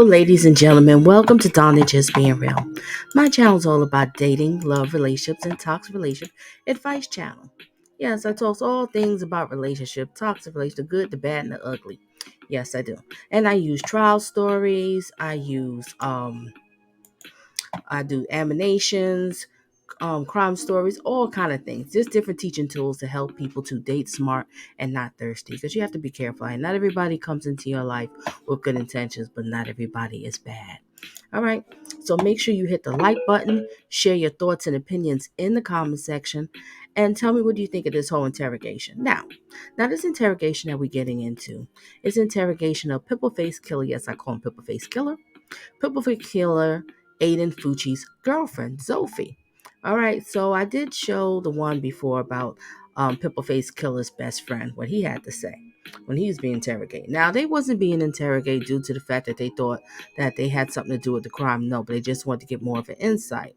ladies and gentlemen. Welcome to Donna Just Being Real. My channel is all about dating, love, relationships, and toxic relationship advice channel. Yes, I talk all things about relationship, toxic relationship, the good, the bad, and the ugly. Yes, I do. And I use trial stories. I do emanations, crime stories, all kind of things. Just different teaching tools to help people to date smart and not thirsty. Because you have to be careful. And not everybody comes into your life with good intentions, but not everybody is bad. All right. So make sure you hit the like button, share your thoughts and opinions in the comment section, and tell me what you think of this whole interrogation. Now this interrogation that we're getting into is interrogation of Pimple Face Killer. Yes, I call him Pimple Face Killer. Pimple Face Killer Aiden Fucci's girlfriend, Zofie. All right, so I did show the one before about Pimple Face Killer's best friend, what he had to say when he was being interrogated. Now, they wasn't being interrogated due to the fact that they thought that they had something to do with the crime. No, but they just wanted to get more of an insight.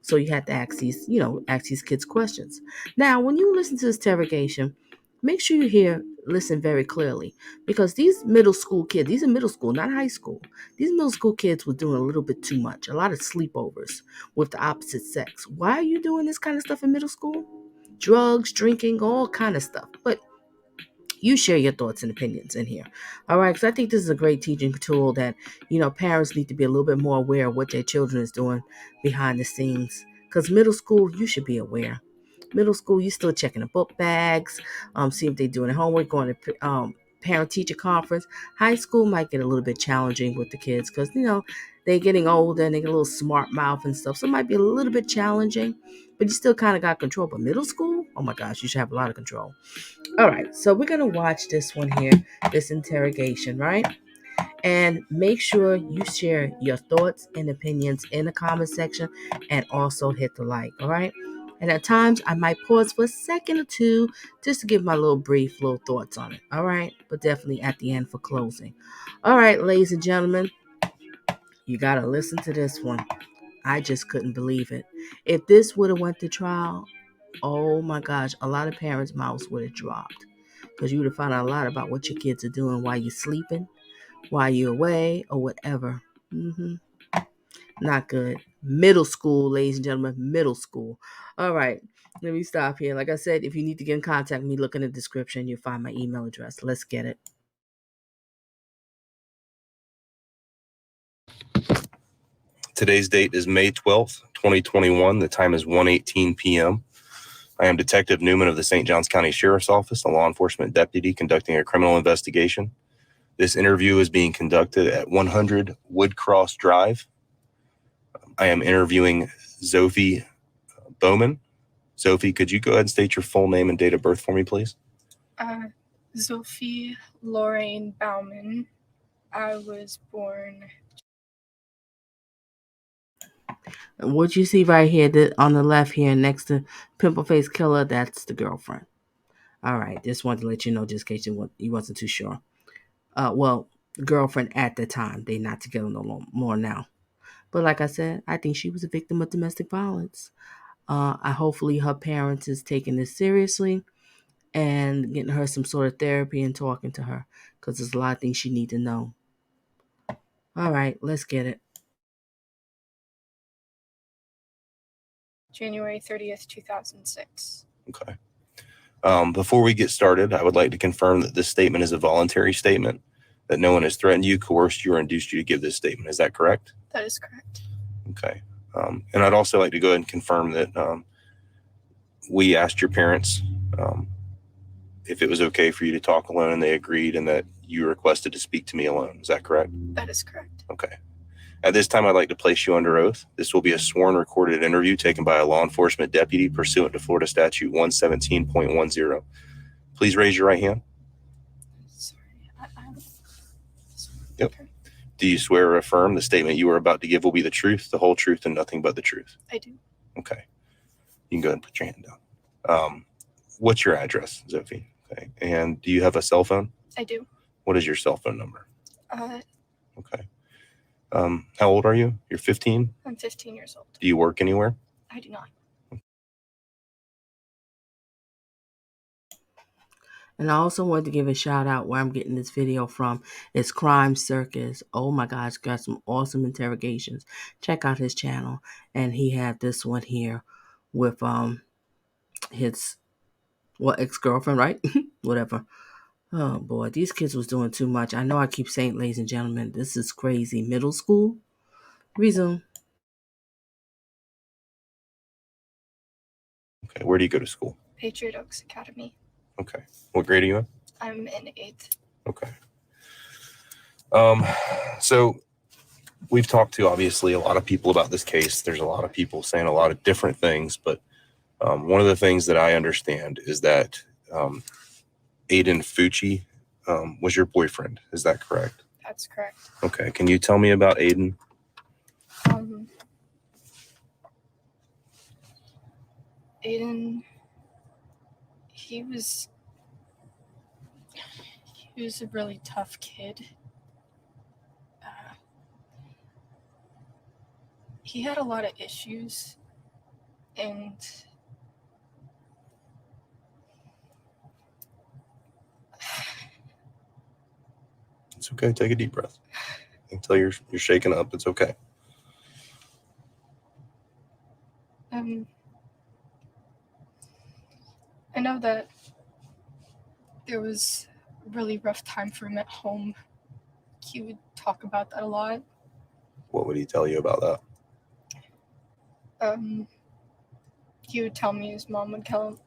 So you had to ask these kids questions. Now, when you listen to this interrogation, make sure you listen very clearly, because these middle school kids, these are middle school, not high school. These middle school kids were doing a little bit too much, a lot of sleepovers with the opposite sex. Why are you doing this kind of stuff in middle school? Drugs, drinking, all kind of stuff. But you share your thoughts and opinions in here. All right, because I think this is a great teaching tool that, parents need to be a little bit more aware of what their children is doing behind the scenes. Because middle school, you should be aware. Middle school, you still checking the book bags, see if they're doing their homework, going to parent-teacher conference. High school might get a little bit challenging with the kids because, they're getting older and they get a little smart mouth and stuff. So it might be a little bit challenging, but you still kind of got control. But middle school, oh my gosh, you should have a lot of control. All right, so we're going to watch this one here, this interrogation, right? And make sure you share your thoughts and opinions in the comment section and also hit the like, all right? And at times, I might pause for a second or two just to give my brief little thoughts on it, all right? But definitely at the end for closing. All right, ladies and gentlemen, you got to listen to this one. I just couldn't believe it. If this would have went to trial, oh my gosh, a lot of parents' mouths would have dropped, because you would have found out a lot about what your kids are doing while you're sleeping, while you're away, or whatever. Not good. Middle school, ladies and gentlemen, middle school. All right, let me stop here. Like I said, if you need to get in contact with me, look in the description. You'll find my email address. Let's get it. Today's date is May 12th, 2021. The time is 1:18 p.m. I am Detective Newman of the St. Johns County Sheriff's Office, a law enforcement deputy conducting a criminal investigation. This interview is being conducted at 100 Woodcross Drive. I am interviewing Zofie Bowman. Zofie, could you go ahead and state your full name and date of birth for me, please? Zofie Lorraine Bauman. I was born. And what you see right here on the left here next to Pimple Face Killer, that's the girlfriend. All right, just wanted to let you know, just in case you wasn't too sure. Girlfriend at the time. They not together no more now. But like I said, I think she was a victim of domestic violence. Hopefully her parents is taking this seriously and getting her some sort of therapy and talking to her, because there's a lot of things she need to know. All right, let's get it. January 30th, 2006. Okay. Before we get started, I would like to confirm that this statement is a voluntary statement, that no one has threatened you, coerced you, or induced you to give this statement. Is that correct? That is correct. Okay. And I'd also like to go ahead and confirm that we asked your parents if it was okay for you to talk alone, and they agreed, and that you requested to speak to me alone. Is that correct? That is correct. Okay. At this time, I'd like to place you under oath. This will be a sworn recorded interview taken by a law enforcement deputy pursuant to Florida Statute 117.10. Please raise your right hand. Sorry. Yep. Okay. Do you swear or affirm the statement you are about to give will be the truth, the whole truth, and nothing but the truth? I do. Okay. You can go ahead and put your hand down. What's your address, Zofie? Okay. And do you have a cell phone? I do. What is your cell phone number? Okay. How old are you? You're 15? I'm 15 years old. Do you work anywhere? I do not. And I also wanted to give a shout out where I'm getting this video from. It's Crime Circus. Oh my gosh, got some awesome interrogations. Check out his channel. And he had this one here with his ex-girlfriend, right? Whatever. Oh boy, these kids was doing too much. I know I keep saying, ladies and gentlemen, this is crazy. Middle school? Resume. Okay. Where do you go to school? Patriot Oaks Academy. Okay. What grade are you in? I'm in 8th. Okay. So we've talked to obviously a lot of people about this case. There's a lot of people saying a lot of different things, but one of the things that I understand is that Aiden Fucci was your boyfriend. Is that correct? That's correct. Okay. Can you tell me about Aiden? Aiden, he was a really tough kid. He had a lot of issues, and It's okay. Take a deep breath. Until you're shaking up. It's okay. I know that there was a really rough time for him at home. He would talk about that a lot. What would he tell you about that? He would tell me his mom would tell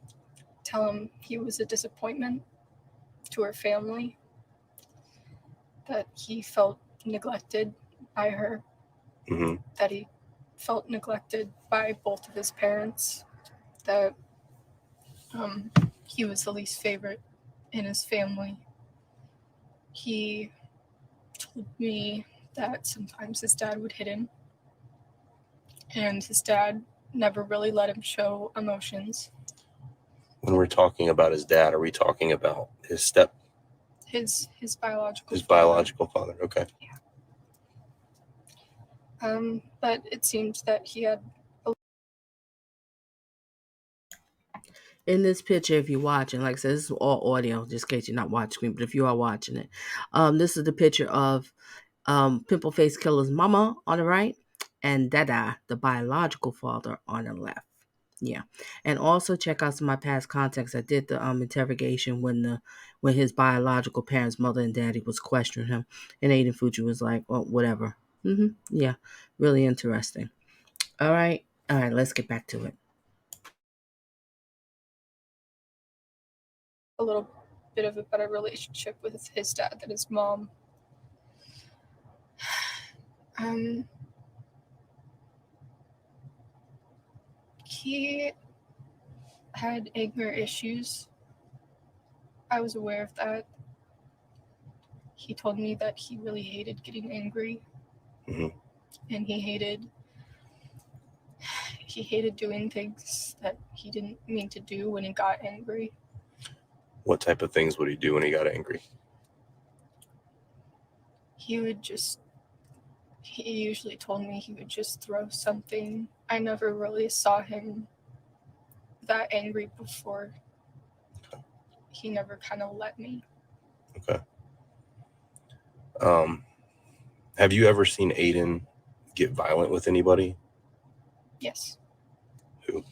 him he was a disappointment to her family, that he felt neglected by her, Mm-hmm. that he felt neglected by both of his parents, that he was the least favorite in his family. He told me that sometimes his dad would hit him, and his dad never really let him show emotions. When we're talking about his dad, are we talking about his biological father? Okay. Yeah. But it seems that he had In this picture, if you're watching, like I said, this is all audio, just in case you're not watching me, but if you are watching it, this is the picture of Pimple Face Killer's mama on the right and Dada, the biological father, on the left. Yeah. And also check out some of my past contacts. I did the interrogation when his biological parents, mother and daddy, was questioning him, and Aiden Fucci was like, well, whatever. Yeah. Really interesting. All right, let's get back to it. a little bit of a better relationship with his dad than his mom. He had anger issues. I was aware of that. He told me that he really hated getting angry. Mm-hmm. And he hated doing things that he didn't mean to do when he got angry. What type of things would he do when he got angry? He usually told me he would just throw something. I never really saw him that angry before. Okay. He never kind of let me. Okay. Have you ever seen Aiden get violent with anybody? Yes. Who?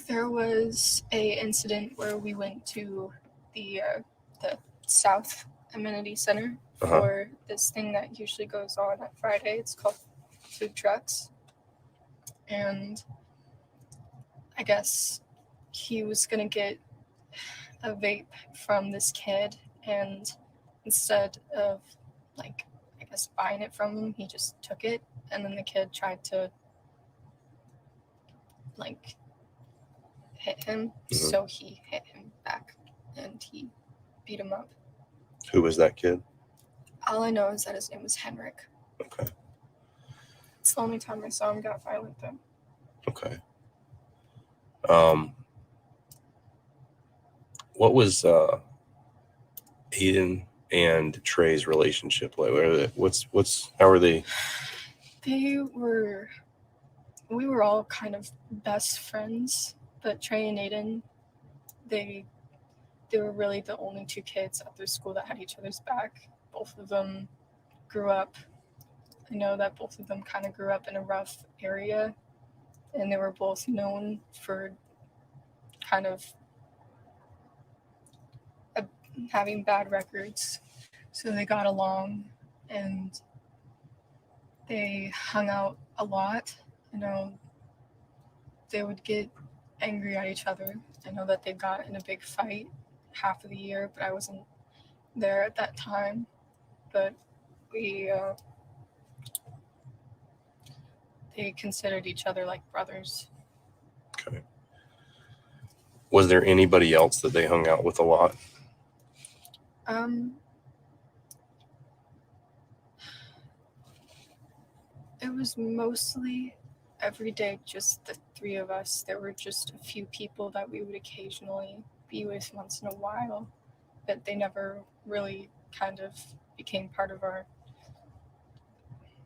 There was a incident where we went to the South Amenity Center for this thing that usually goes on at Friday. It's called Food Trucks. And I guess he was going to get a vape from this kid, and instead of, like, I guess buying it from him, he just took it, and then the kid tried to, like, hit him, so he hit him back, and he beat him up. Who was that kid? All I know is that his name was Henrik. Okay. It's the only time I saw him got violent, though. Okay. What was Aiden and Trey's relationship like? How are they? We were all kind of best friends, but Trey and Aiden they were really the only two kids at their school that had each other's back. Both of them grew up. I know that both of them kind of grew up in a rough area, and they were both known for kind of having bad records. So they got along, and they hung out a lot. You know, they would get angry at each other. I know that they got in a big fight half of the year, but I wasn't there at that time. But they considered each other like brothers. Okay. Was there anybody else that they hung out with a lot? It was mostly every day just the three of us. There were just a few people that we would occasionally be with once in a while, but they never really kind of became part of our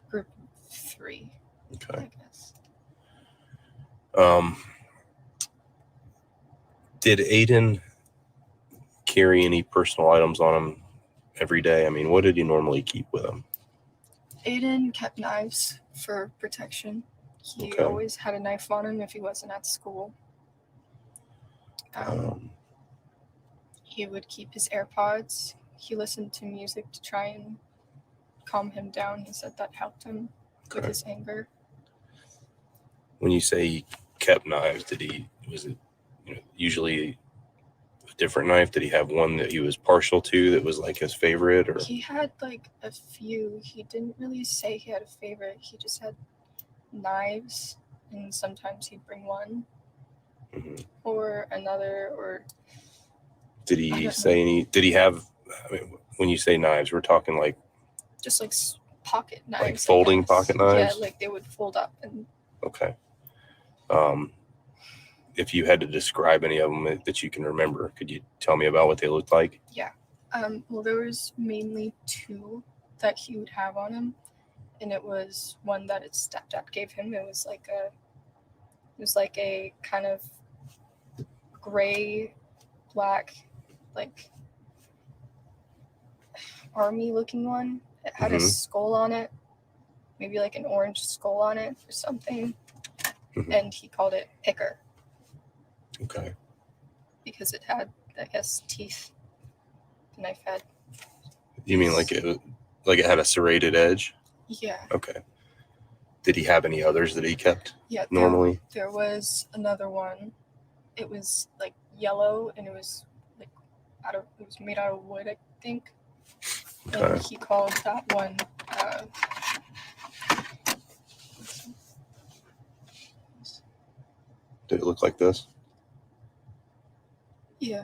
group of three, Okay. I guess. Did Aiden carry any personal items on him every day? I mean, what did he normally keep with him? Aiden kept knives for protection. He Okay. always had a knife on him if he wasn't at school. He would keep his AirPods. He listened to music to try and calm him down. He said that helped him with his anger. When you say he kept knives, was it usually a different knife? Did he have one that he was partial to that was like his favorite? Or he had like a few. He didn't really say he had a favorite. He just had knives, and sometimes he'd bring one or another. Or did he say any? Did he have? I mean, when you say knives, we're talking like just like pocket knives, like folding pocket knives. Yeah, like they would fold up and. Okay. If you had to describe any of them that you can remember, could you tell me about what they looked like? Yeah. Well, there was mainly two that he would have on him, and it was one that his stepdad gave him. It was like a kind of gray, black, like army looking one. It had a skull on it, maybe like an orange skull on it or something, and he called it Picker. Okay. Because it had, I guess, teeth. The knife had. You mean like it had a serrated edge? Yeah. Okay. Did he have any others that he kept? Yeah. Normally. There was another one. It was like yellow, and it was like it was made out of wood, I think. Okay. And he called that one. Did it look like this? Yeah.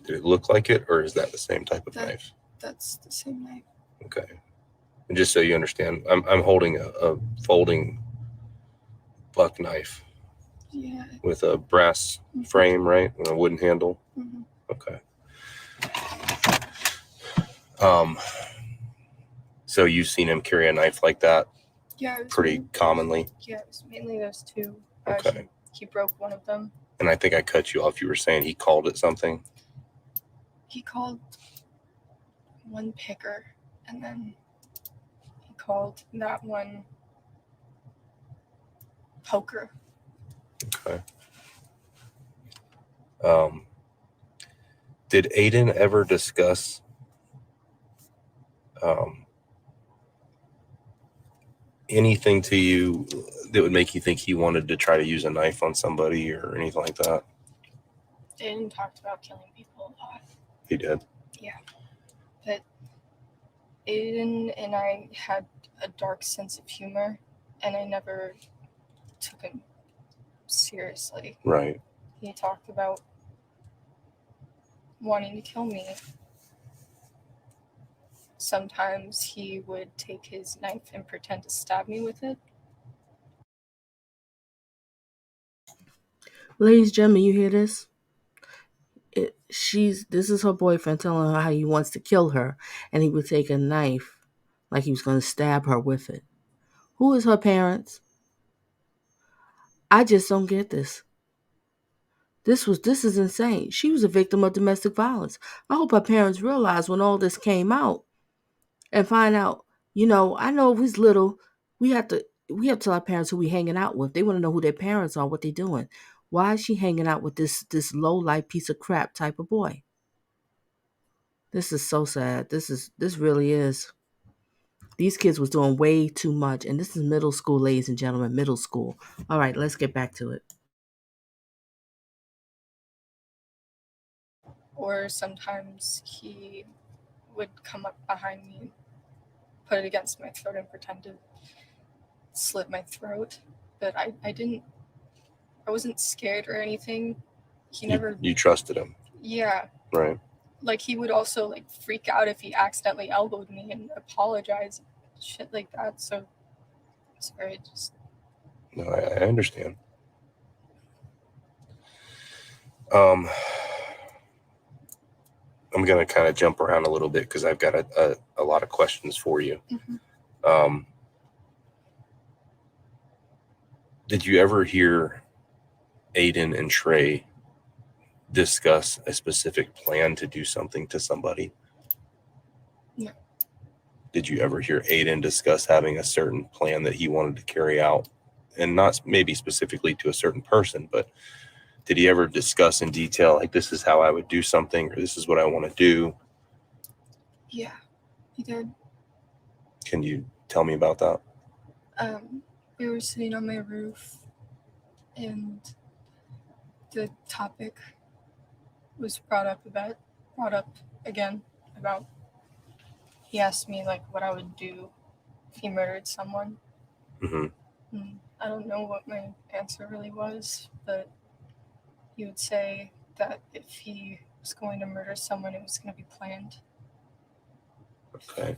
Did it look like it, or is that the same type of knife? That's the same knife. Okay. And just so you understand, I'm holding a folding buck knife. Yeah. With a brass frame, right? And a wooden handle. Okay. So you've seen him carry a knife like that? Yeah. Pretty commonly? Yeah, it was mainly those two. Okay. He broke one of them. And I think I cut you off. You were saying he called it something? He called one Picker, and then he called that one Poker. Okay. Did Aiden ever discuss anything to you that would make you think he wanted to try to use a knife on somebody or anything like that? Aiden talked about killing people a lot. He did? Yeah. But Aiden and I had a dark sense of humor, and I never took him seriously. Right. He talked about wanting to kill me. Sometimes he would take his knife and pretend to stab me with it. Ladies and gentlemen, you hear this? This is her boyfriend telling her how he wants to kill her, and he would take a knife like he was going to stab her with it. Who is her parents? I just don't get this. This is insane. She was a victim of domestic violence. I hope her parents realize when all this came out and find out, I know if he's little, we have to tell our parents who we hanging out with. They want to know who their parents are, what they doing. Why is she hanging out with this low life piece of crap type of boy? This is so sad. This really is. These kids was doing way too much, and this is middle school, ladies and gentlemen, middle school. All right, let's get back to it. Or sometimes he would come up behind me and put it against my throat and pretend to slit my throat. But I wasn't scared or anything. He never... You trusted him. Yeah. Right. Like, he would also, like, freak out if he accidentally elbowed me and apologize. Shit like that. So, sorry, just... No, I understand. I'm going to kind of jump around a little bit because I've got a lot of questions for you. Mm-hmm. Did you ever hear Aiden and Trey discuss a specific plan to do something to somebody? No. Did you ever hear Aiden discuss having a certain plan that he wanted to carry out? And not maybe specifically to a certain person, but did he ever discuss in detail, like, this is how I would do something, or this is what I want to do? Yeah, he did. Can you tell me about that? We were sitting on my roof, and the topic was brought up again about... He asked me, like, what I would do if he murdered someone. Mm-hmm. And I don't know what my answer really was, but he would say that if he was going to murder someone, it was going to be planned. Okay.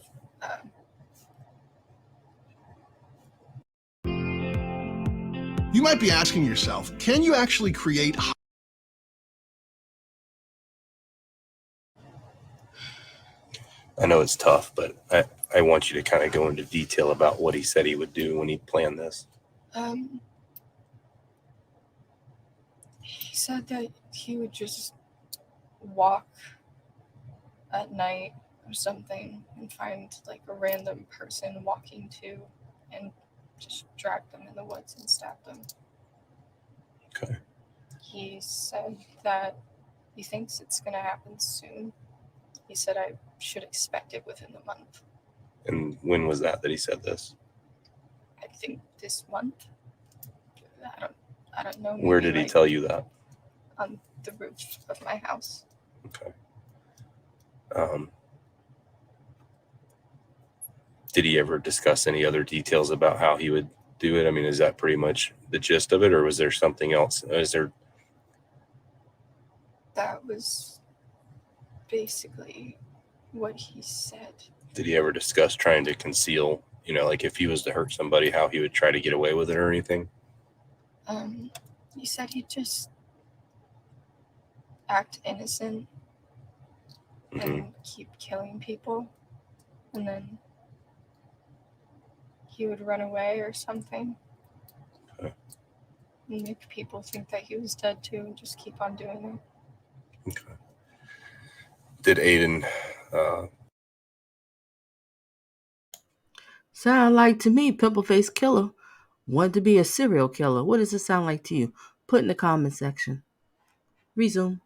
You might be asking yourself, can you actually create... I know it's tough, but I want you to kind of go into detail about what he said he would do when he planned this. He said that he would just walk at night or something and find, like, a random person walking to and just drag them in the woods and stab them. Okay. He said that he thinks it's going to happen soon. He said I should expect it within the month. And when was that he said this? I think this month. I don't know. Where did he tell you that? On the roof of my house. Okay. Did he ever discuss any other details about how he would do it? I mean, is that pretty much the gist of it, or was there something else? That was basically what he said. Did he ever discuss trying to conceal, like if he was to hurt somebody, how he would try to get away with it or anything? He said he'd just act innocent and keep killing people, and then he would run away or something. Okay. And make people think that he was dead too and just keep on doing it. Okay. Did Aiden Sound like to me, pimple face killer wanted to be a serial killer. What does it sound like to you? Put in the comment section. Resume.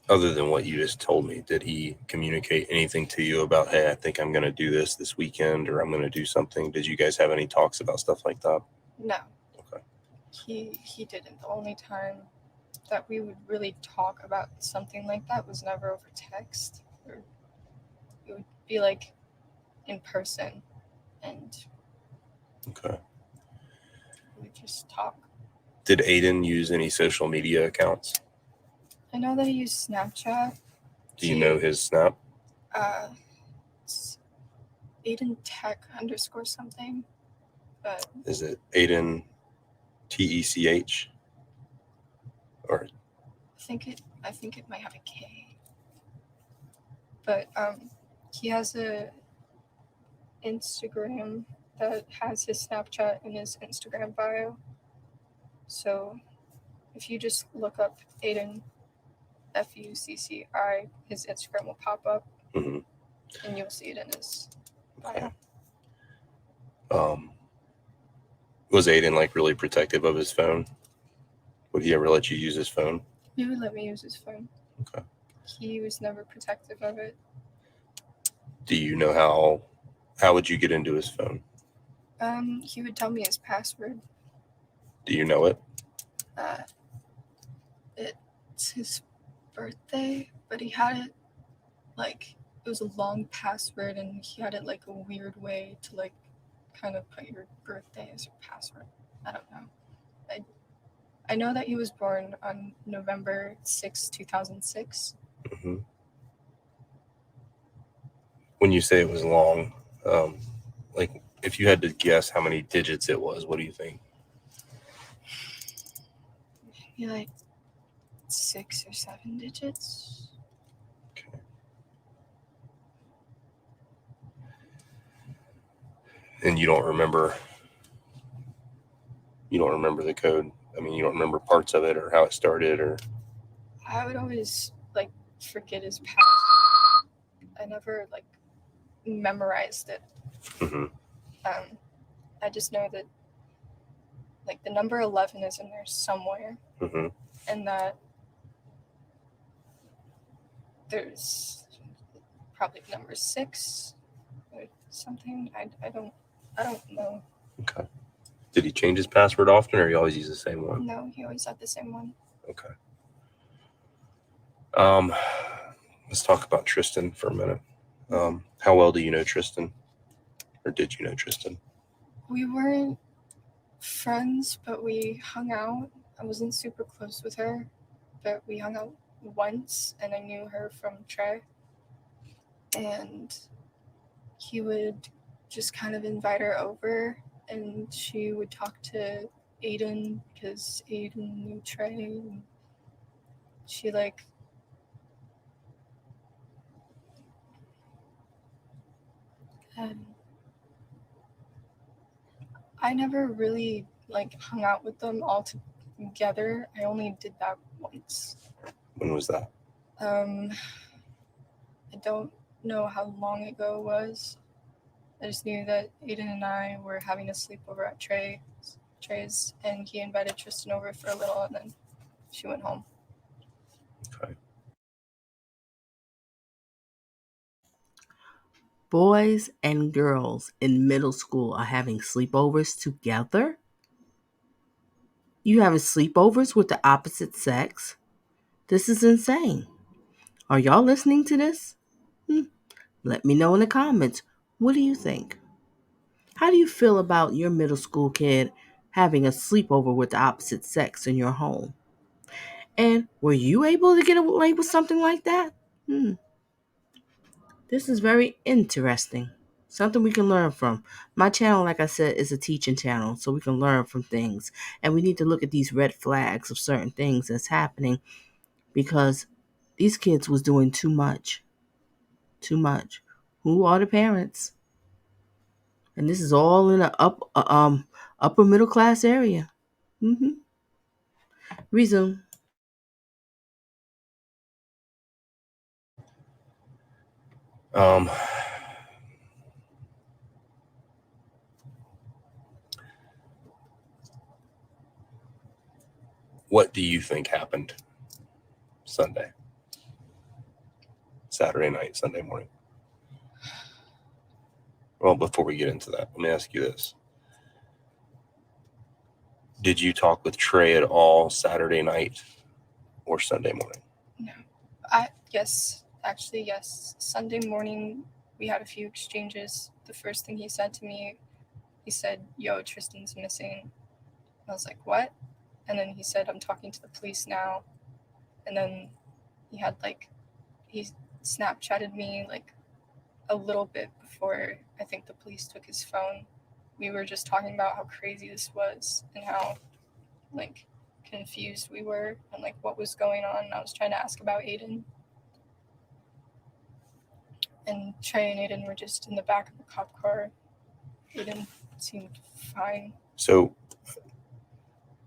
other than what you just told me, did he communicate anything to you about, hey, I think I'm going to do this weekend, or I'm going to do something? Did you guys have any talks about stuff like that? No. Okay. He didn't. The only time that we would really talk about something like that was never over text. Or it would be like in person, and Okay. we would just talk. Did Aiden use any social media accounts? I know that he used Snapchat. Do you know his Snap? It's Aiden Tech _ something. But is it Aiden TECH? Or I think it might have a K. But he has a Instagram that has his Snapchat in his Instagram bio. So if you just look up Aiden Fucci, his Instagram will pop up, Mm-hmm. and you'll see it in his Okay. bio. Was Aiden like really protective of his phone? Would he ever let you use his phone? He would let me use his phone. Okay. He was never protective of it. Do you know how would you get into his phone? He would tell me his password. Do you know it? It's his birthday, but he had it like it was a long password, and he had it like a weird way to like kind of put your birthday as your password. I don't know. I know that he was born on November 6, 2006. Mm-hmm. When you say it was long, like if you had to guess how many digits it was, what do you think? Maybe like 6 or 7 digits. Okay. And you don't remember the code? I mean, you don't remember parts of it or how it started, or? I would always like forget his password. I never like memorized it. Mm-hmm. I just know that like the number 11 is in there somewhere, Mm-hmm. and that there's probably number 6 or something. I don't know. Okay. Did he change his password often, or he always use the same one? No, he always had the same one. Okay. Let's talk about Tristan for a minute. How well do you know Tristan, or did you know Tristan? We weren't friends, but we hung out. I wasn't super close with her, but we hung out once, and I knew her from Trey. And he would just kind of invite her over, and she would talk to Aiden because Aiden knew Trey. And she like I never really like hung out with them all together. I only did that once. When was that? I don't know how long ago it was. I just knew that Aiden and I were having a sleepover at Trey's, and he invited Tristan over for a little, and then she went home. Okay. Boys and girls in middle school are having sleepovers together? You having sleepovers with the opposite sex? This is insane. Are y'all listening to this? Let me know in the comments. What do you think? How do you feel about your middle school kid having a sleepover with the opposite sex in your home? And were you able to get away with something like that? This is very interesting. Something we can learn from. My channel, like I said, is a teaching channel, so we can learn from things. And we need to look at these red flags of certain things that's happening because these kids was doing too much. Too much. Who are the parents? And this is all in a upper middle class area. Resume. What do you think happened Saturday night, Sunday morning? Well, before we get into that, let me ask you this. Did you talk with Trey at all Saturday night or Sunday morning? No. Yes. Actually, yes. Sunday morning, we had a few exchanges. The first thing he said to me, he said, "Yo, Tristan's missing." I was like, "What?" And then he said, "I'm talking to the police now." And then he Snapchatted me like a little bit before I think the police took his phone. We were just talking about how crazy this was and how like confused we were and like what was going on. I was trying to ask about Aiden. And Trey and Aiden were just in the back of the cop car. Aiden seemed fine. So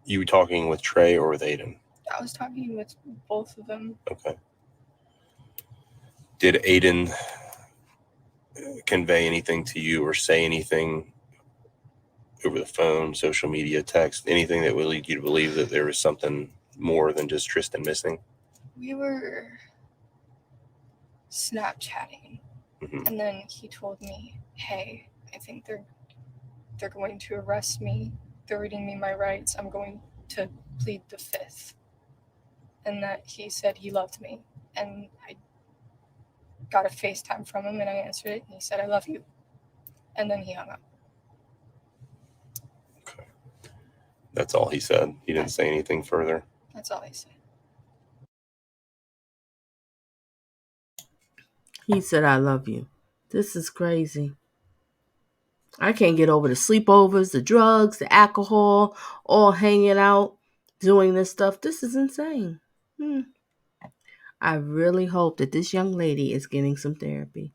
You talking with Trey or with Aiden? I was talking with both of them. Okay. Did Aiden convey anything to you or say anything over the phone, social media, text, anything that would lead you to believe that there was something more than just Tristan missing? We were Snapchatting, and then he told me, "Hey, I think they're going to arrest me. They're reading me my rights. I'm going to plead the fifth." And that he said he loved me, and I got a FaceTime from him, and I answered it, and he said, "I love you," and then he hung up. Okay. That's all he said. He didn't say anything further. That's all he said. He said, "I love you." This is crazy. I can't get over the sleepovers, the drugs, the alcohol, all hanging out, doing this stuff. This is insane. I really hope that this young lady is getting some therapy.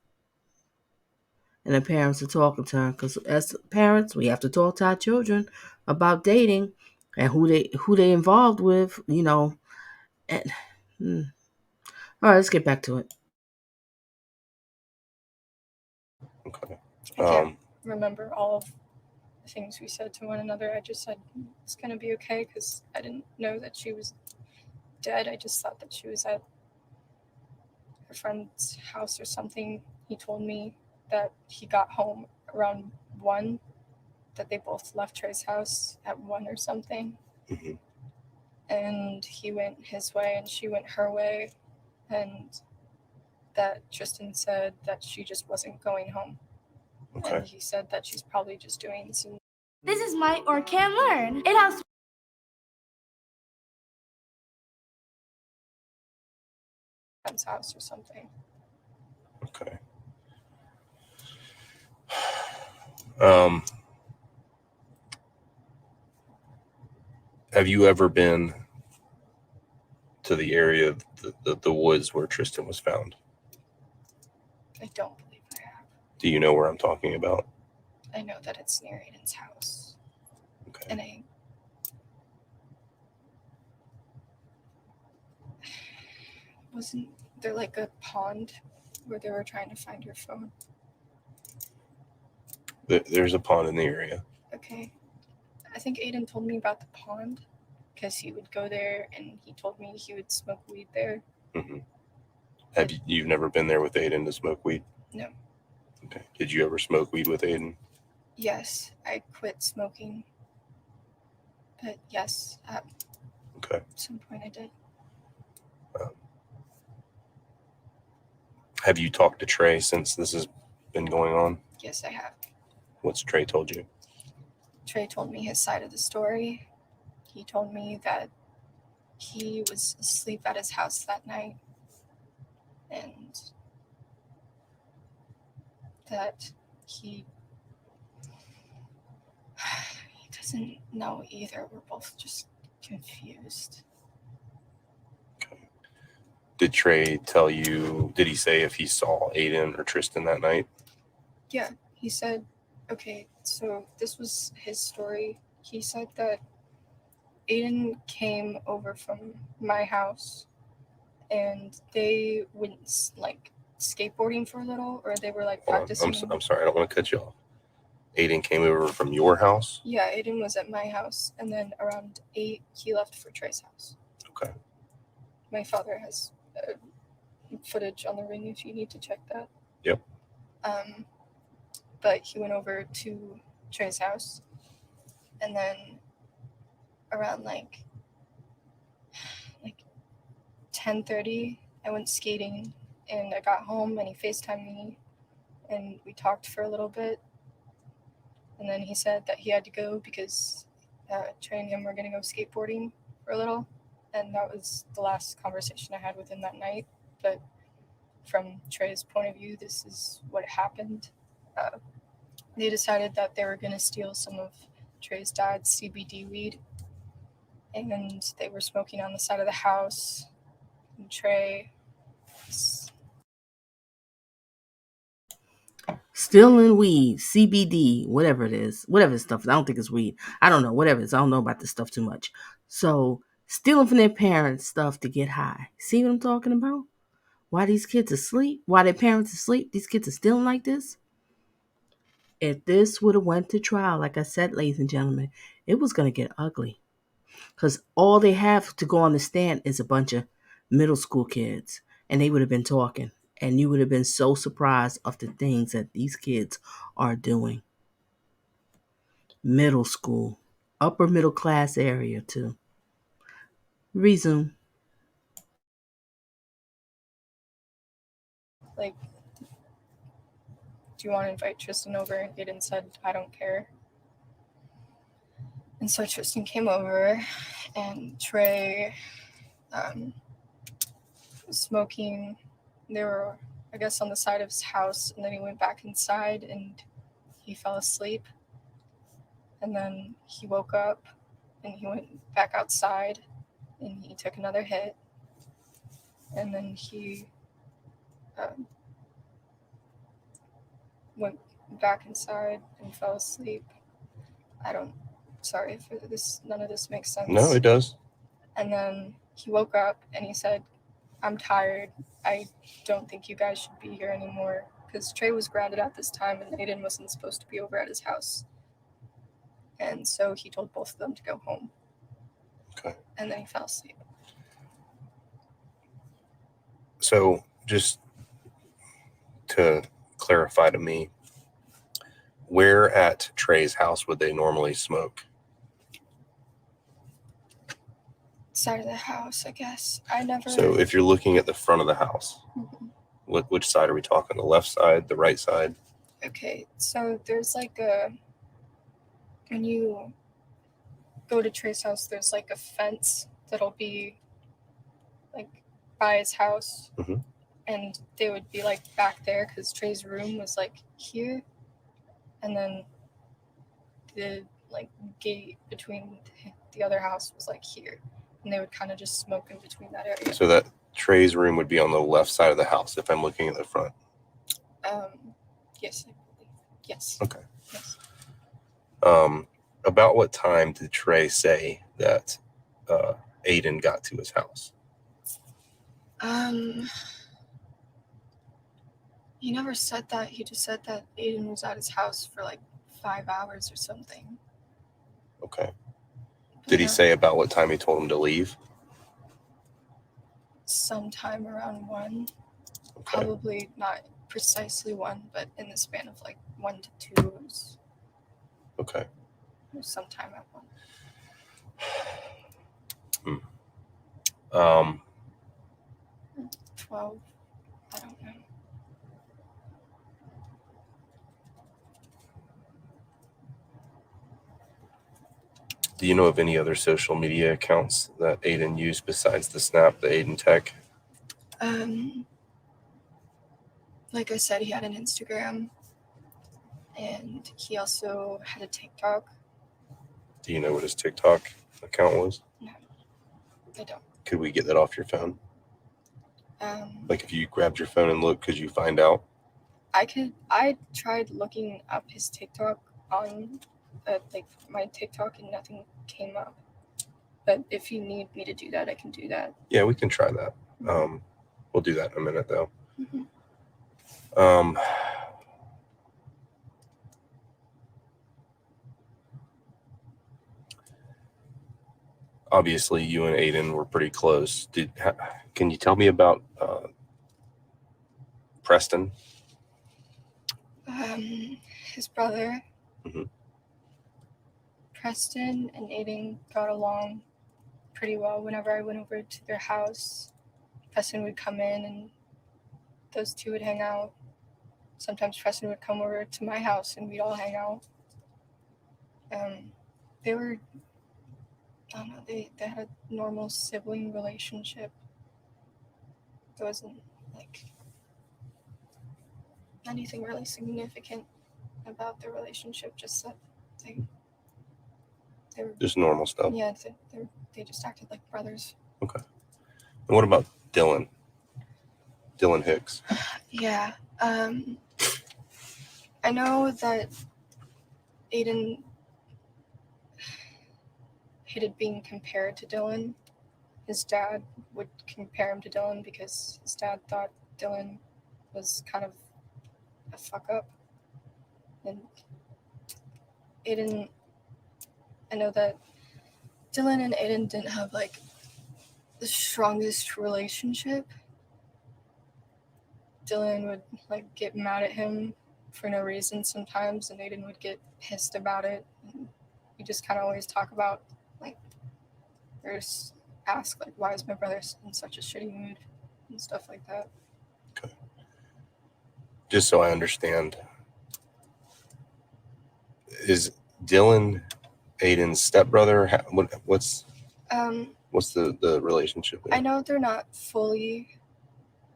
And the parents are talking to her, because as parents, we have to talk to our children about dating and who they involved with, you know. And, all right, let's get back to it. Okay. I can't remember all of the things we said to one another. I just said it's going to be okay because I didn't know that she was dead. I just thought that she was at her friend's house or something. He told me that he got home around 1, that they both left Trey's house at 1 or something. Mm-hmm. And he went his way and she went her way, and that Tristan said that she just wasn't going home. Okay. And he said that she's probably just doing some... This is my or can learn. It helps. friend's house or something. Okay. Have you ever been to the area of the woods where Tristan was found? I don't believe I have. Do you know where I'm talking about? I know that it's near Aiden's house. Okay. And wasn't there like a pond where they were trying to find your phone? There's a pond in the area. Okay. I think Aiden told me about the pond because he would go there and he told me he would smoke weed there. Mm-hmm. Have you've never been there with Aiden to smoke weed? No. Okay. Did you ever smoke weed with Aiden? Yes, I quit smoking. But yes, at some point I did. Have you talked to Trey since this has been going on? Yes, I have. What's Trey told you? Trey told me his side of the story. He told me that he was asleep at his house that night and that he doesn't know either. We're both just confused. Okay. Did Trey tell you, did he say if he saw Aiden or Tristan that night? Yeah, he said, okay, so this was his story. He said that Aiden came over from my house and they went like skateboarding for a little, or they were like practicing. I'm sorry, I don't want to cut you off. Aiden came over from your house? Yeah, Aiden was at my house, and then around 8, he left for Trey's house. Okay. My father has footage on the ring if you need to check that. Yep. But he went over to Trey's house, and then around like 10:30, I went skating, and I got home, and he FaceTimed me, and we talked for a little bit, and then he said that he had to go because Trey and him were going to go skateboarding for a little, and that was the last conversation I had with him that night. But from Trey's point of view, this is what happened. They decided that they were going to steal some of Trey's dad's CBD weed, and they were smoking on the side of the house. And Trey Stealing weed, CBD, whatever it is, whatever stuff. I don't think it's weed. I don't know, whatever it is. I don't know about this stuff too much. So stealing from their parents stuff to get high. See what I'm talking about? Why these kids asleep? Why their parents asleep? These kids are stealing like this? If this would have went to trial, like I said, ladies and gentlemen, it was going to get ugly. Because all they have to go on the stand is a bunch of middle school kids. And they would have been talking. And you would have been so surprised of the things that these kids are doing. Middle school. Upper middle class area too. Resume. Like, do you want to invite Tristan over? Aiden said, I don't care. And so Tristan came over, and Trey was smoking. They were, I guess, on the side of his house, and then he went back inside and he fell asleep. And then he woke up and he went back outside and he took another hit. And then he went back inside and fell asleep. Sorry if this, none of this makes sense. No, it does. And then he woke up and he said, I'm tired. I don't think you guys should be here anymore. Because Trey was grounded at this time and Aiden wasn't supposed to be over at his house. And so he told both of them to go home. Okay. And then he fell asleep. So just to clarify to me, where at Trey's house would they normally smoke? Side of the house, I guess. So if you're looking at the front of the house, Mhm. which side are we talking? The left side, the right side? Okay, so there's like when you go to Trey's house, there's like a fence that'll be like by his house. Mhm. And they would be like back there because Trey's room was like here. And then the like gate between the other house was like here. And they would kind of just smoke in between that area. So that Trey's room would be on the left side of the house if I'm looking at the front. Yes, I believe. Yes. Okay. Yes. About what time did Trey say that Aiden got to his house? He never said that. He just said that Aiden was at his house for like 5 hours or something. Okay. Did he say about what time he told him to leave? Sometime around 1. Okay. Probably not precisely 1, but in the span of like 1 to 2. Okay. Sometime at 1. 12. I don't know. Do you know of any other social media accounts that Aiden used besides the Snap, the Aiden Tech? Like I said, he had an Instagram, and he also had a TikTok. Do you know what his TikTok account was? No, I don't. Could we get that off your phone? Like if you grabbed your phone and looked, could you find out? I tried looking up his TikTok on like my TikTok and nothing came up. But if you need me to do that, I can do that. Yeah, we can try that. We'll do that in a minute though. Mm-hmm. Obviously you and Aiden were pretty close. Can you tell me about Preston? His brother. Mm-hmm. Preston and Aiden got along pretty well. Whenever I went over to their house, Preston would come in and those two would hang out. Sometimes Preston would come over to my house and we'd all hang out. They were, I don't know, they had a normal sibling relationship. There wasn't like anything really significant about their relationship, just that they were Just normal stuff. Yeah, they just acted like brothers. Okay. And what about Dylan? Dylan Hicks. Yeah. I know that Aiden hated being compared to Dylan. His dad would compare him to Dylan because his dad thought Dylan was kind of a fuck up. And Aiden, I know that Dylan and Aiden didn't have like the strongest relationship. Dylan would like get mad at him for no reason sometimes, and Aiden would get pissed about it. And we just kind of always talk about like, or just ask like, why is my brother in such a shitty mood and stuff like that. Okay. Just so I understand, is Dylan Aiden's stepbrother? What's the relationship there? I know they're not fully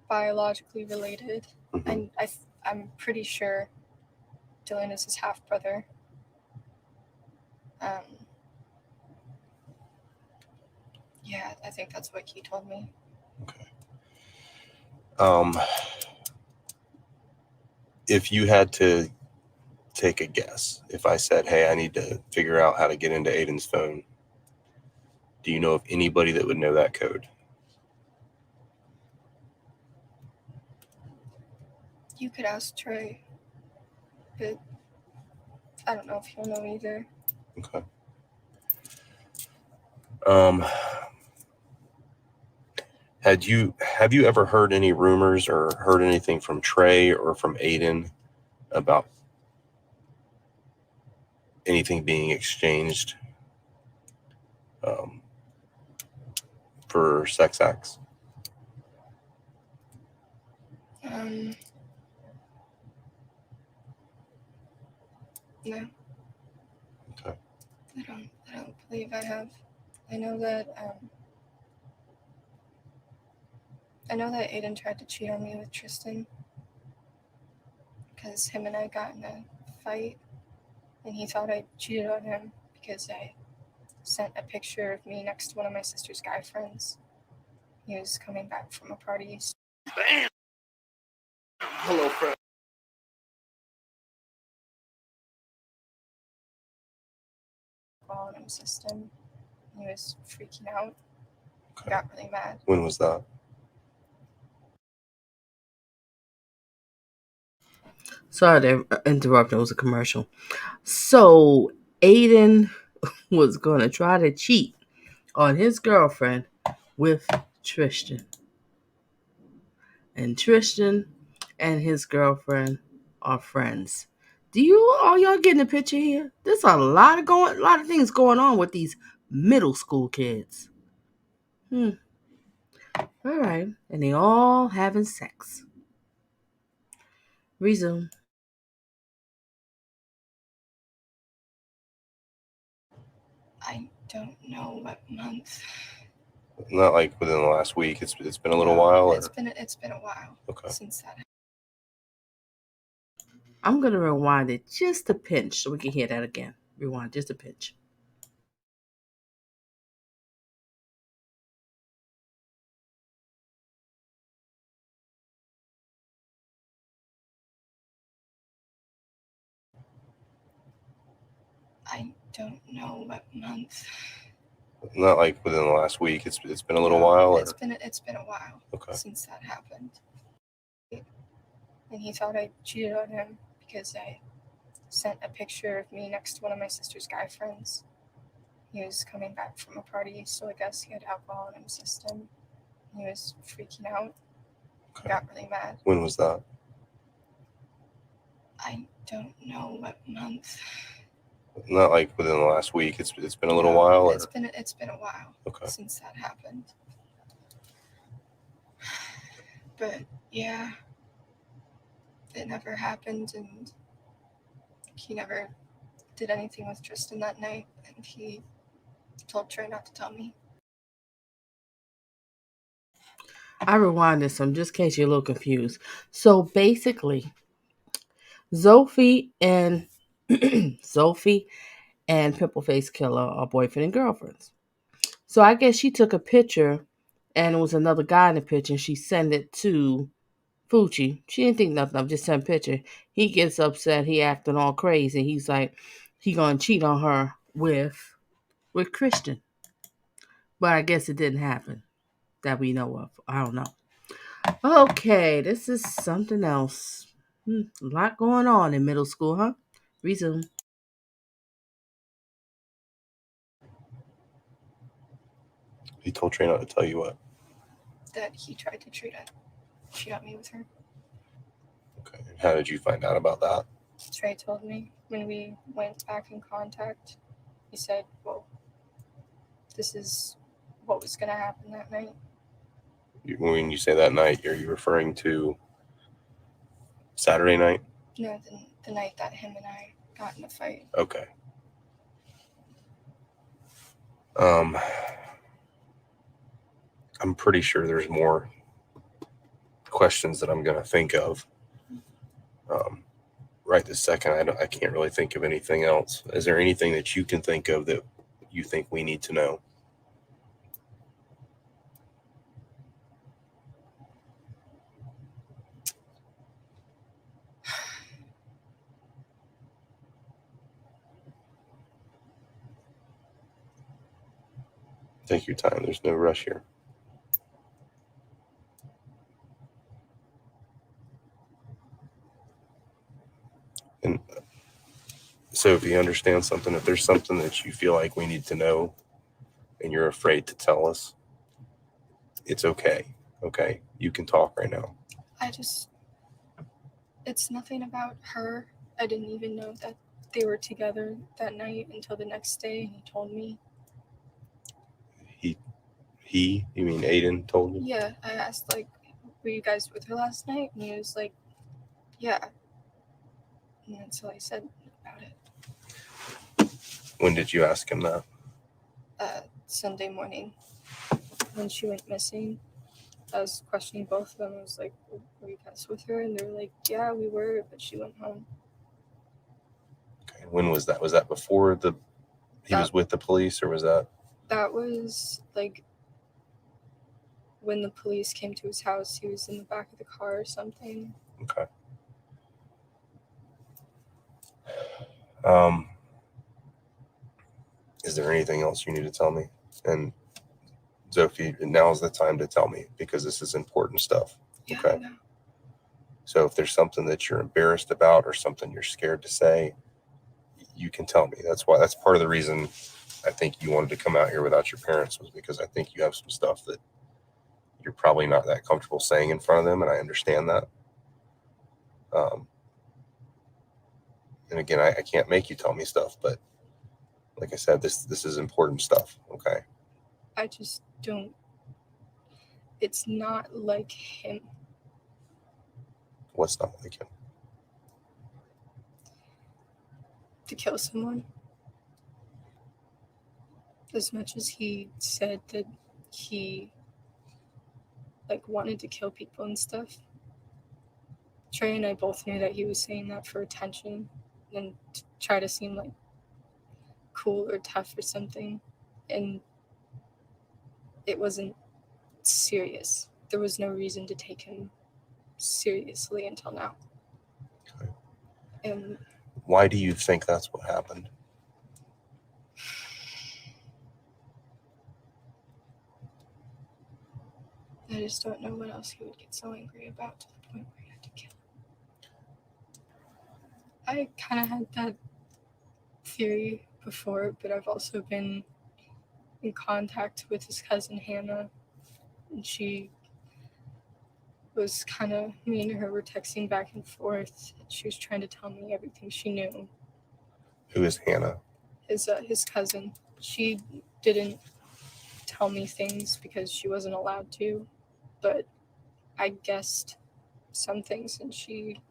biologically related, and I'm pretty sure Dylan is his half brother. Yeah, I think that's what he told me. Okay. If you had to take a guess, if I said, hey, I need to figure out how to get into Aiden's phone, do you know of anybody that would know that code? You could ask Trey, but I don't know if he'll know either. Okay. Have you ever heard any rumors or heard anything from Trey or from Aiden about anything being exchanged for sex acts? No. Okay. I don't believe I have. I know that Aiden tried to cheat on me with Tristan because him and I got in a fight, and he thought I cheated on him because I sent a picture of me next to one of my sister's guy friends. He was coming back from a party. Bam! Hello, friend. In his system. He was freaking out. Okay. Got really mad. When was that? Sorry to interrupt. It was a commercial. So Aiden was going to try to cheat on his girlfriend with Tristan. And Tristan and his girlfriend are friends. Are y'all getting the picture here? There's a lot of things going on with these middle school kids. All right. And they all having sex. Resume. I don't know what month. Not like within the last week. It's been a little while. It's been a while. Okay. Since that. I'm gonna rewind it just a pinch so we can hear that again. Rewind just a pinch. I don't know what month. Not like within the last week. It's been a little while. It's been a while. Okay. Since that happened. And he thought I cheated on him because I sent a picture of me next to one of my sister's guy friends. He was coming back from a party, so I guess he had alcohol in his system. He was freaking out. Okay. Got really mad. When was that? I don't know what month. Not like within the last week. It's been a little while. It's been a while. Okay. Since that happened. But yeah, it never happened, and he never did anything with Tristan that night, and he told Trey not to tell me. I rewinded some just in case you're a little confused. So basically, Zofie and Pimple Face Killer are boyfriend and girlfriends. So I guess she took a picture and it was another guy in the picture and she sent it to Fucci. She didn't think nothing of, just sent a picture. He gets upset. He acting all crazy. He's like, he gonna cheat on her with Christian. But I guess it didn't happen that we know of. I don't know. Okay, this is something else. A lot going on in middle school, huh? Resume. He told Trey not to tell you what? That he tried to cheat on me with her. Okay. And how did you find out about that? Trey told me when we went back in contact. He said, well, this is what was going to happen that night. When you say that night, are you referring to Saturday night? No, the night that him and I got in a fight. Okay. I'm pretty sure there's more questions that I'm going to think of. Right this second, I can't really think of anything else. Is there anything that you can think of that you think we need to know? Take your time. There's no rush here. And so if you understand something, if there's something that you feel like we need to know and you're afraid to tell us, it's okay. Okay? You can talk right now. It's nothing about her. I didn't even know that they were together that night until the next day, and he told me. You mean Aiden told you? Yeah, I asked, like, were you guys with her last night? And he was like, yeah. And that's all I said about it. When did you ask him that? Sunday morning. When she went missing, I was questioning both of them. I was like, were you guys with her? And they were like, yeah, we were, but she went home. Okay. When was that? Was that before he was with the police, or was that? That was, like, when the police came to his house. He was in the back of the car or something. Okay. Is there anything else you need to tell me? And Zofie, now is the time to tell me, because this is important stuff. Yeah, Okay. So if there's something that you're embarrassed about or something you're scared to say, you can tell me. That's part of the reason I think you wanted to come out here without your parents, was because I think you have some stuff that you're probably not that comfortable saying in front of them, and I understand that. And again, I can't make you tell me stuff, but like I said, this is important stuff. Okay. I just don't. It's not like him. What's not like him? To kill someone. As much as he said that he, like, wanted to kill people and stuff, Trey and I both knew that he was saying that for attention and to try to seem, like, cool or tough or something. And it wasn't serious. There was no reason to take him seriously until now. Okay. And why do you think that's what happened? I just don't know what else he would get so angry about to the point where he had to kill him. I kind of had that theory before, but I've also been in contact with his cousin Hannah, and she was kind of, me and her were texting back and forth. She was trying to tell me everything she knew. Who is Hannah? His cousin. She didn't tell me things because she wasn't allowed to, but I guessed some things, and she.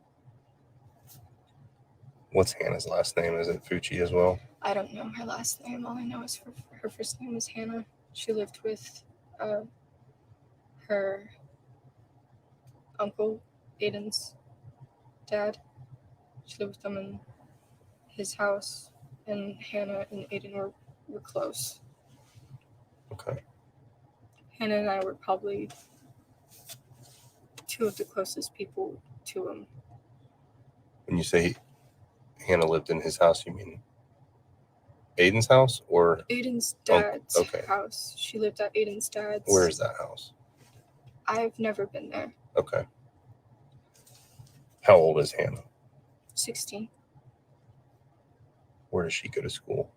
What's Hannah's last name? Is it Fucci as well? I don't know her last name. All I know is her first name was Hannah. She lived with her uncle, Aiden's dad. She lived with them in his house, and Hannah and Aiden were close. Okay. Hannah and I were probably two of the closest people to him. When you say Hannah lived in his house, you mean Aiden's house or Aiden's dad's okay. house. She lived at Aiden's dad's. Where is that house? I've never been there. Okay. How old is Hannah? 16. Where does she go to school?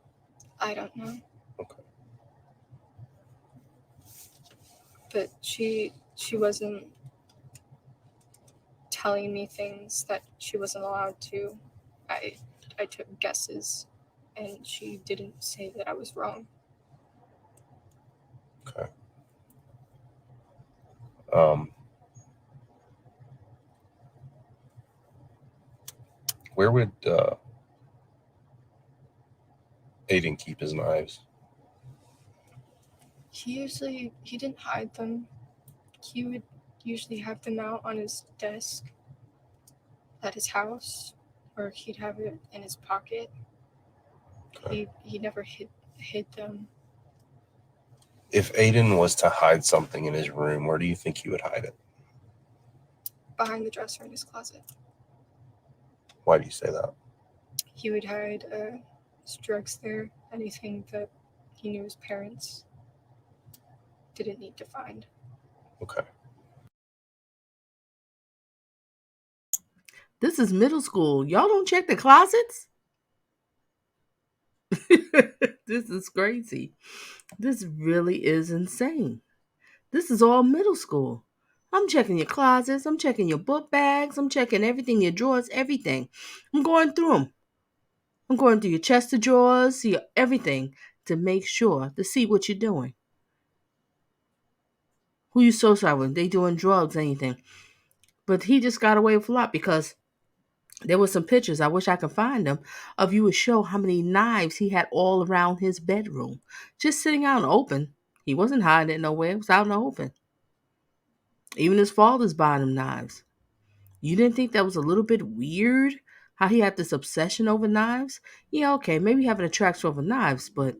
I don't know. Okay. But she wasn't telling me things that she wasn't allowed to. I took guesses, and she didn't say that I was wrong. Okay. Where would Aiden keep his knives? He didn't hide them. He would usually have them out on his desk at his house, or he'd have it in his pocket. Okay. He never hid them. If Aiden was to hide something in his room, where do you think he would hide it? Behind the dresser in his closet. Why do you say that? He would hide his drugs there, anything that he knew his parents didn't need to find. Okay. This is middle school. Y'all don't check the closets? This is crazy. This really is insane. This is all middle school. I'm checking your closets. I'm checking your book bags. I'm checking everything, your drawers, everything. I'm going through them. I'm going through your chest of drawers, see everything to make sure to see what you're doing. Who you socialize with? They doing drugs, anything. But he just got away with a lot because there were some pictures, I wish I could find them, of you would show how many knives he had all around his bedroom. Just sitting out in the open. He wasn't hiding it nowhere. It was out in the open. Even his father's buying him knives. You didn't think that was a little bit weird? How he had this obsession over knives? Yeah, okay, maybe have an attraction over knives, but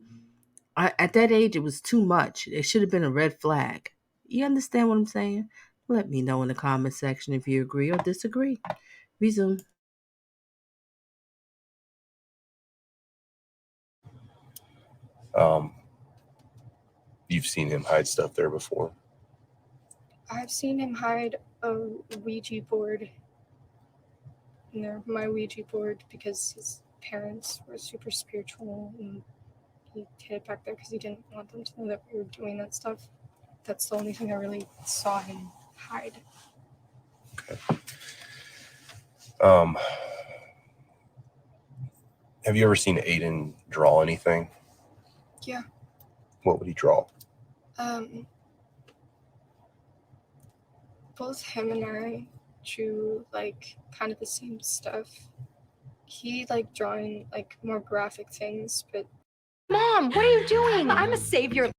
at that age, it was too much. It should have been a red flag. You understand what I'm saying? Let me know in the comment section if you agree or disagree. Resume. You've seen him hide stuff there before? I've seen him hide a Ouija board in there, my Ouija board, because his parents were super spiritual, and he hid it back there because he didn't want them to know that we were doing that stuff. That's the only thing I really saw him hide. Okay. Have you ever seen Aiden draw anything? Yeah. What would he draw? Both him and I drew like kind of the same stuff. He liked drawing like more graphic things, but Mom, what are you doing? I'm a savior.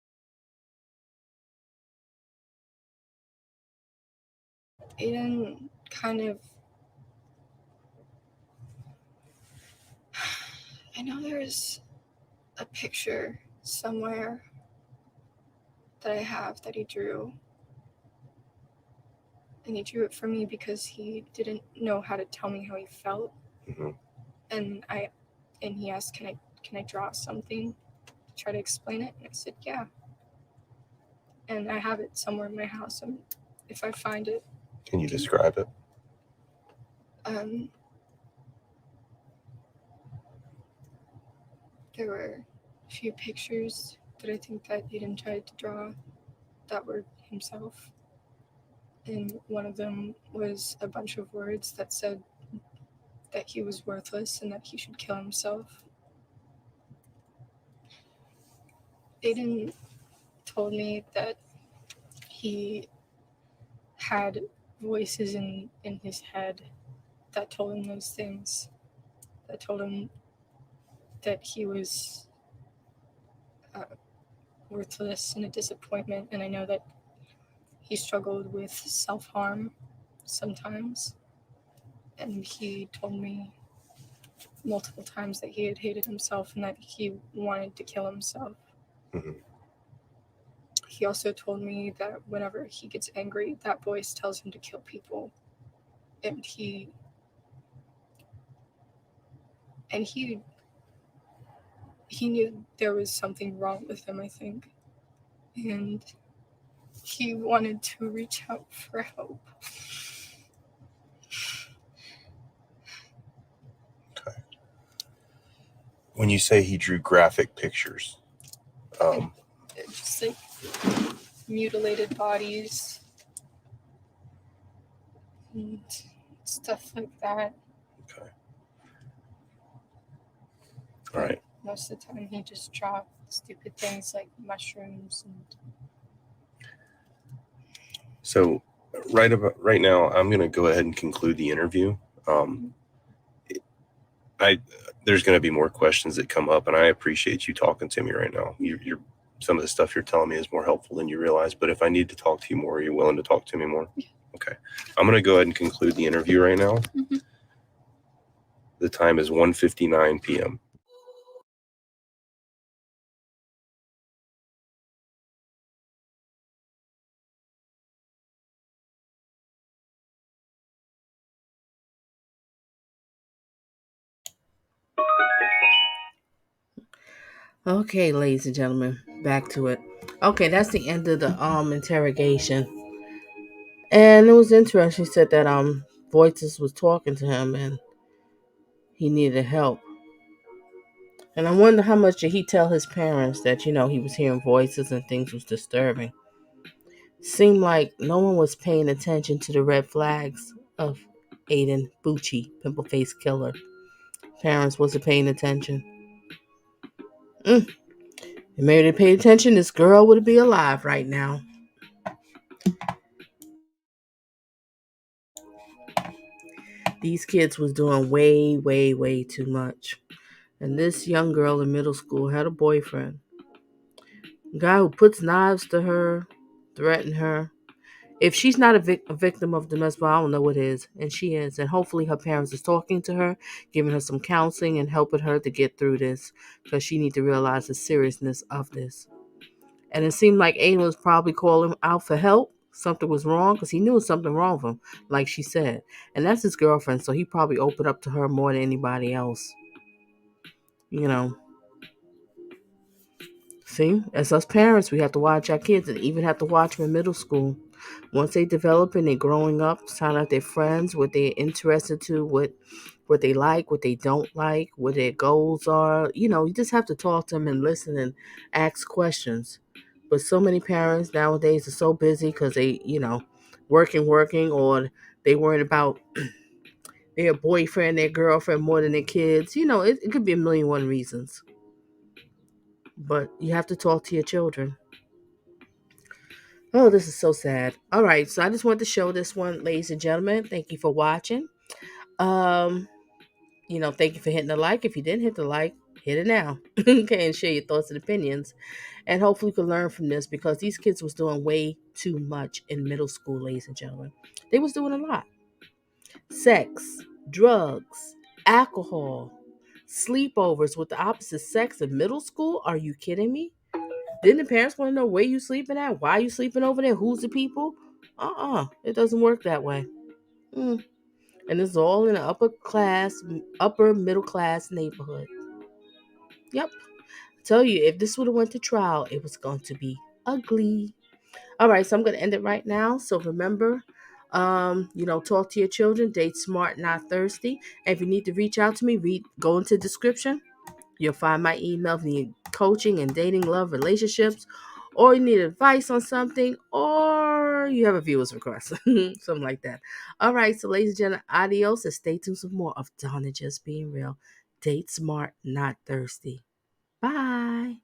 Aiden kind of, I know there's a picture somewhere that I have that he drew. And he drew it for me because he didn't know how to tell me how he felt. Mm-hmm. And he asked, can I draw something to try to explain it? And I said, yeah. And I have it somewhere in my house. And if I find it. Can you describe it? There were a few pictures that I think that Aiden tried to draw that were himself. And one of them was a bunch of words that said that he was worthless and that he should kill himself. Aiden told me that he had voices in his head that told him those things, that told him that he was worthless and a disappointment. And I know that he struggled with self-harm sometimes. And he told me multiple times that he had hated himself and that he wanted to kill himself. Mm-hmm. he also told me that whenever he gets angry, that voice tells him to kill people. And he knew there was something wrong with him, I think. And he wanted to reach out for help. Okay. When you say he drew graphic pictures, Just like mutilated bodies and stuff like that. okay. All right. Most of the time he just draw stupid things like mushrooms and So right now, I'm going to go ahead and conclude the interview. There's going to be more questions that come up, and I appreciate you talking to me right now. You're some of the stuff you're telling me is more helpful than you realize. But if I need to talk to you more, are you willing to talk to me more? Yeah. Okay. I'm going to go ahead and conclude the interview right now. Mm-hmm. The time is 1:59 p.m. Okay, ladies and gentlemen, back to it. Okay, that's the end of the interrogation. And it was interesting. He said that voices was talking to him and he needed help. And I wonder how much did he tell his parents that, he was hearing voices and things was disturbing. Seemed like no one was paying attention to the red flags of Aiden Fucci, Pimple Face Killer. Parents wasn't paying attention. If maybe they paid attention, this girl would be alive right now. These kids was doing way, way, way too much. And this young girl in middle school had a boyfriend. A guy who puts knives to her, threaten her. If she's not a victim of domestic violence, I don't know what is. And she is. And hopefully her parents is talking to her, giving her some counseling and helping her to get through this. Because she needs to realize the seriousness of this. And it seemed like Aiden was probably calling out for help. Something was wrong because he knew something wrong with him, like she said. And that's his girlfriend, so he probably opened up to her more than anybody else. See, as us parents, we have to watch our kids and even have to watch them in middle school. Once they develop and they're growing up, find out their friends, what they're interested to, what they like, what they don't like, what their goals are. You just have to talk to them and listen and ask questions. But so many parents nowadays are so busy because they, working, or they worried about their boyfriend, their girlfriend more than their kids. It could be a million and one reasons. But you have to talk to your children. Oh, this is so sad. All right, so I just wanted to show this one, ladies and gentlemen. Thank you for watching. Um, thank you for hitting the like. If you didn't hit the like, hit it now. Okay, and share your thoughts and opinions. And hopefully you can learn from this because these kids was doing way too much in middle school, ladies and gentlemen. They was doing a lot. Sex, drugs, alcohol, sleepovers with the opposite sex in middle school. Are you kidding me? Didn't the parents want to know where you sleeping at? Why you sleeping over there? Who's the people? It doesn't work that way. And this is all in an upper middle class neighborhood. Yep. I tell you, if this would have went to trial, it was going to be ugly. All right, so I'm going to end it right now. So remember, talk to your children. Date smart, not thirsty. And if you need to reach out to me, go into the description. You'll find my email if you need coaching and dating, love, relationships, or you need advice on something, or you have a viewer's request, something like that. All right, so ladies and gentlemen, adios, and stay tuned for more of Donna Just Being Real. Date smart, not thirsty. Bye.